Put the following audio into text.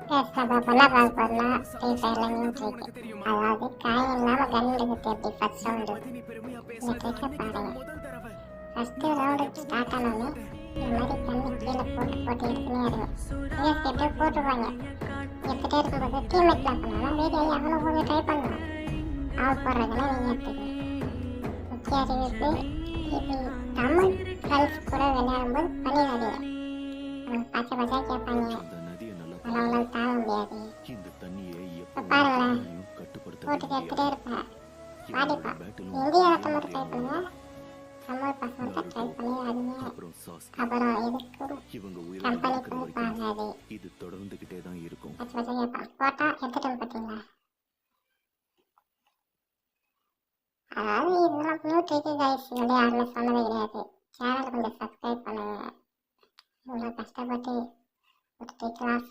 நம்ம பண்ண பார்க்க போறோம்னா ஃப்ரீ ஃபயர்ல நியூ ட்ரிக். அதாவது காயின் இல்லாம கன் எடுக்கிறது எப்படி ஃபர்ஸ்ட் ரவுண்டு. இந்த ட்ரிக்கை பாருங்க. ஃபர்ஸ்ட் ரவுண்டு ஸ்டார்ட் ஆனோடனே இந்த மாதிரி கண்ணு கீழே போட்டு போட்டு எடுத்துனே இருக்கும். சிஎஸ்கே எப்படியோ போட்டுருவாங்க. எடுத்துகிட்டே இருக்கும்போது டீம்மேட்லாம் பண்ணாலும் வீடியோ அவனும் கொஞ்சம் ட்ரை பண்ணலாம். அவன் போடுறதுன்னா நீங்கள் எடுத்துக்கணும். முக்கிய அறிவிப்பு, இது தமிழ் ஃப்ரெண்ட்ஸ் கூட விளையாடும்போது பண்ணிடாதீங்க. அவங்க பச்சை பச்சா கேட்பாங்க, அதெல்லாம் தாங்க முடியாது. இப்போ பாருங்களேன், போட்டு எடுத்துகிட்டே இருப்பேன், பாடிப்பா. இந்தியா ஆட்டம் மட்டும் ட்ரை பண்ணுங்க, தமிழ் பசங்க தான் ட்ரை பண்ணிடாதீங்க. அப்புறம் எதுக்கும் கம்பெனிக்கும் பாகாது. பச்சை பச்சா கேட்பான், போட்டால் எடுத்துகிட்டு பார்த்தீங்களா. அதாவது இதெல்லாம் நியூ ட்ரிக்கு கைஸ், இதெல்லாம் யாருமே சொன்னது கிடையாது. சேனல் கொஞ்சம் சப்ஸ்கிரைப் பண்ணுங்க. இவ்வளோ கஷ்டப்பட்டு ஒரு ட்ரிக்லாம்